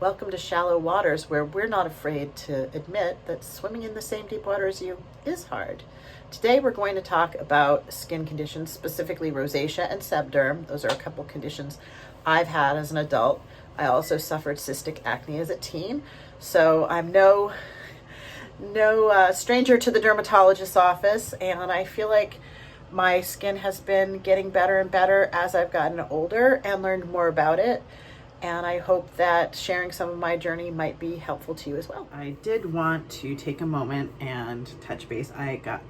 Welcome to Shallow Waters, where we're not afraid to admit that swimming in the same deep water as you is hard. Today we're going to talk about skin conditions, specifically rosacea and sebderm. Those are a couple conditions I've had as an adult. I also suffered cystic acne as a teen, so I'm no stranger to the dermatologist's office, and I feel like my skin has been getting better and better as I've gotten older and learned more about it. And I hope that sharing some of my journey might be helpful to you as well. I did want to take a moment and touch base. I got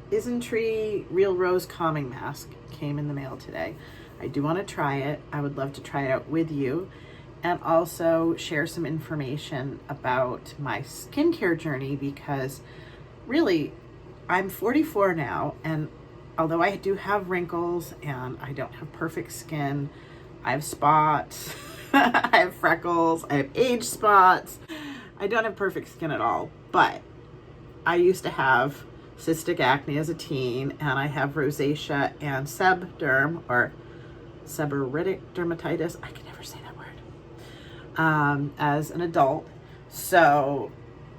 IsNtree Real Rose Calming Mask, came in the mail today. I do want to try it. I would love to try it out with you and also share some information about my skincare journey, because really I'm 44 now, and although I do have wrinkles and I don't have perfect skin, I have spots, I have freckles, I have age spots. I don't have perfect skin at all, but I used to have cystic acne as a teen, and I have rosacea and sebderm, or seborrheic dermatitis. I can never say that word. As an adult. So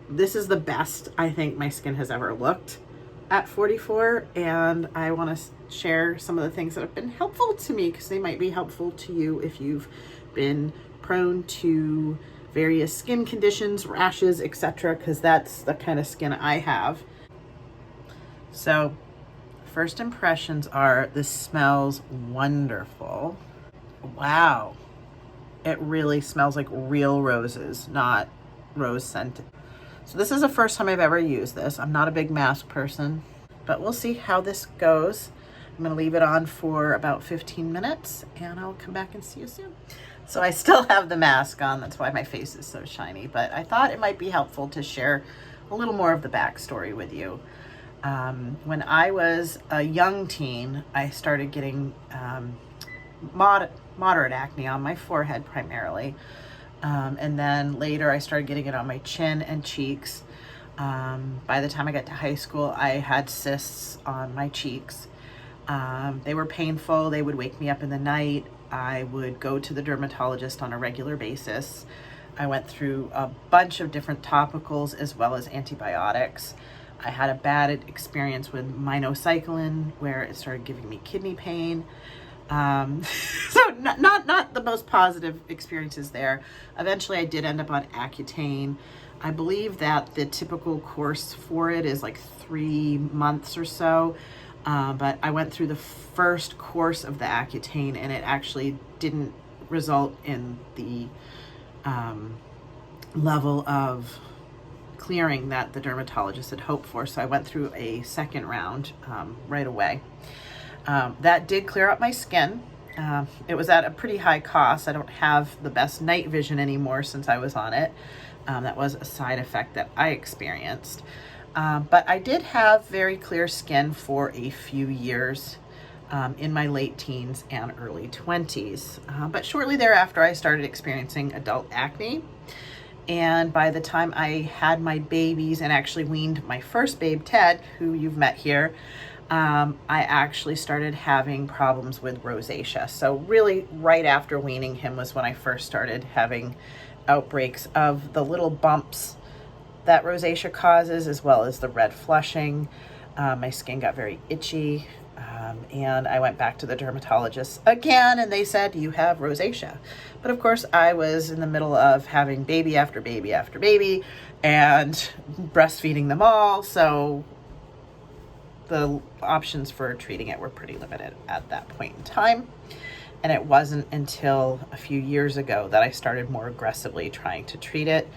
this is the best I think my skin has ever looked at 44, and I want to share some of the things that have been helpful to me, because they might be helpful to you if you've been prone to various skin conditions, rashes, etc., because that's the kind of skin I have. So first impressions are, this smells wonderful. Wow, it really smells like real roses, not rose scented. So this is the first time I've ever used this. I'm not a big mask person, but we'll see how this goes. I'm gonna leave it on for about 15 minutes and I'll come back and see you soon. So I still have the mask on, that's why my face is so shiny, but I thought it might be helpful to share a little more of the backstory with you. When I was a young teen, I started getting moderate acne on my forehead primarily. And then later I started getting it on my chin and cheeks. By the time I got to high school, I had cysts on my cheeks. They were painful. They would wake me up in the night. I would go to the dermatologist on a regular basis. I went through a bunch of different topicals as well as antibiotics. I had a bad experience with minocycline where it started giving me kidney pain. So not the most positive experiences there. Eventually I did end up on Accutane. I believe that the typical course for it is like 3 months or so. But I went through the first course of the Accutane and it actually didn't result in the level of clearing that the dermatologist had hoped for. So I went through a second round right away. That did clear up my skin. It was at a pretty high cost. I don't have the best night vision anymore since I was on it. That was a side effect that I experienced. But I did have very clear skin for a few years in my late teens and early 20s. But shortly thereafter, I started experiencing adult acne. And by the time I had my babies and actually weaned my first babe, Ted, who you've met here, I actually started having problems with rosacea. So really right after weaning him was when I first started having outbreaks of the little bumps that rosacea causes, as well as the red flushing. My skin got very itchy, and I went back to the dermatologist again, and they said, you have rosacea. But of course, I was in the middle of having baby after baby after baby and breastfeeding them all, so the options for treating it were pretty limited at that point in time. And it wasn't until a few years ago that I started more aggressively trying to treat it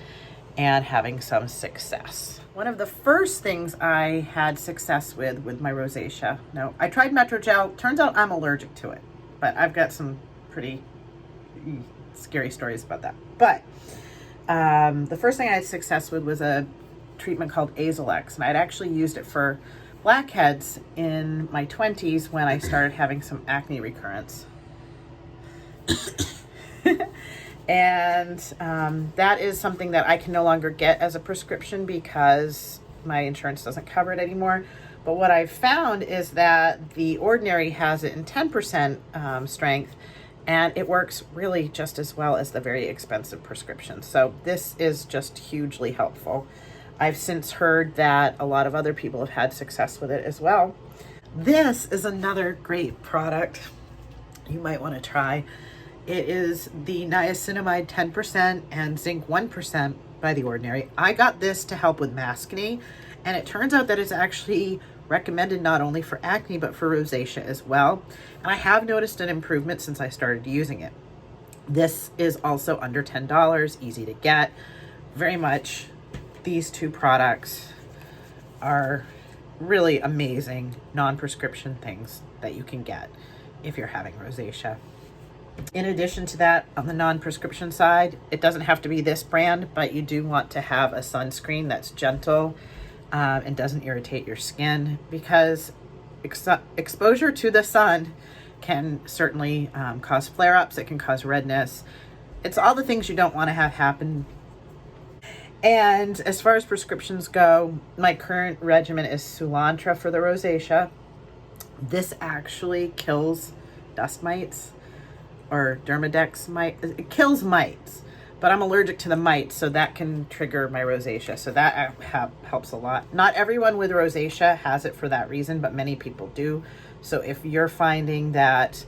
and having some success. One of the first things I had success with my rosacea, no, I tried Metrogel. Turns out I'm allergic to it, but I've got some pretty scary stories about that. But the first thing I had success with was a treatment called Azalex, and I'd actually used it for blackheads in my 20s when I started having some acne recurrence. And that is something that I can no longer get as a prescription because my insurance doesn't cover it anymore. But what I've found is that The Ordinary has it in 10% strength, and it works really just as well as the very expensive prescription. So this is just hugely helpful. I've since heard that a lot of other people have had success with it as well. This is another great product you might want to try. It is the Niacinamide 10% and Zinc 1% by The Ordinary. I got this to help with maskne, and it turns out that it's actually recommended not only for acne but for rosacea as well. And I have noticed an improvement since I started using it. This is also under $10, easy to get. Very much these two products are really amazing non-prescription things that you can get if you're having rosacea. In addition to that, on the non-prescription side, it doesn't have to be this brand, but you do want to have a sunscreen that's gentle and doesn't irritate your skin, because exposure to the sun can certainly cause flare-ups. It can cause redness. It's all the things you don't want to have happen. And as far as prescriptions go, my current regimen is Soolantra for the rosacea. This actually kills dust mites or Dermadex mites. It kills mites, but I'm allergic to the mites, so that can trigger my rosacea. So that helps a lot. Not everyone with rosacea has it for that reason, but many people do. So if you're finding that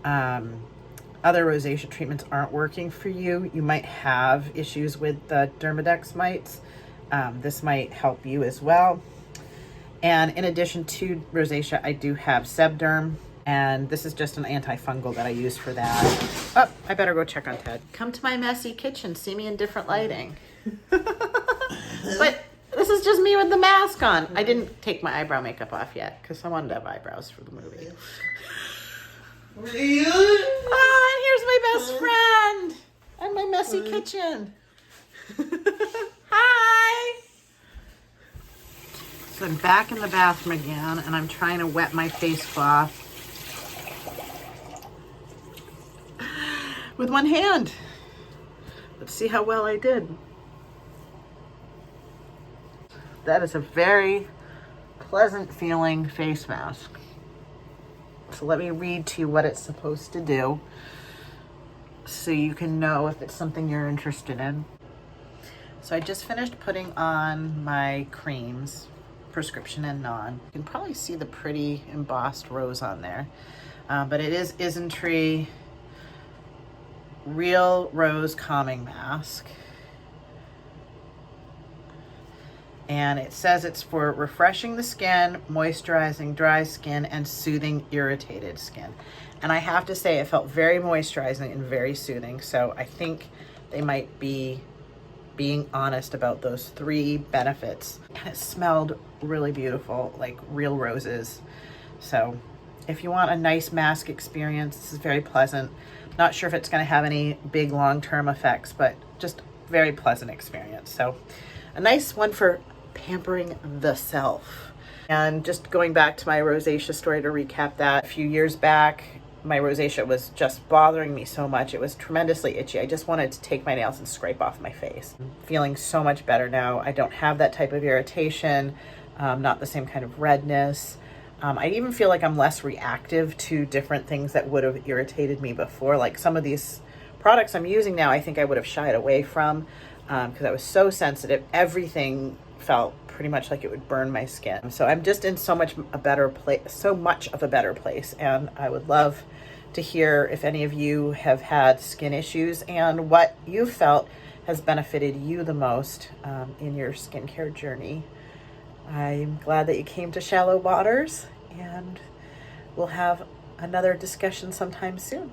other rosacea treatments aren't working for you, you might have issues with the Dermadex mites. This might help you as well. And in addition to rosacea, I do have Sebderm, and this is just an antifungal that I use for that. Oh, I better go check on Ted. Come to my messy kitchen, see me in different lighting. But this is just me with the mask on. I didn't take my eyebrow makeup off yet because I wanted to have eyebrows for the movie. Oh, and here's my best friend and my messy kitchen. Hi. So I'm back in the bathroom again, and I'm trying to wet my face cloth with one hand. Let's see how well I did. That is a very pleasant feeling face mask. So let me read to you what it's supposed to do so you can know if it's something you're interested in. So I just finished putting on my creams, prescription and non. You can probably see the pretty embossed rose on there, but it is IsNtree Real Rose Calming Mask. And it says it's for refreshing the skin, moisturizing dry skin, and soothing irritated skin. And I have to say, it felt very moisturizing and very soothing. So I think they might be being honest about those three benefits. And it smelled really beautiful, like real roses. So if you want a nice mask experience, this is very pleasant. Not sure if it's going to have any big long-term effects, but just very pleasant experience. So a nice one for pampering the self. And just going back to my rosacea story to recap that, a few years back, my rosacea was just bothering me so much. It was tremendously itchy. I just wanted to take my nails and scrape off my face. I'm feeling so much better now. I don't have that type of irritation, not the same kind of redness. I even feel like I'm less reactive to different things that would have irritated me before. Like some of these products I'm using now, I think I would have shied away from because I was so sensitive. Everything felt pretty much like it would burn my skin. So I'm just in so much of a better place. And I would love to hear if any of you have had skin issues and what you felt has benefited you the most in your skincare journey. I'm glad that you came to Shallow Waters, and we'll have another discussion sometime soon.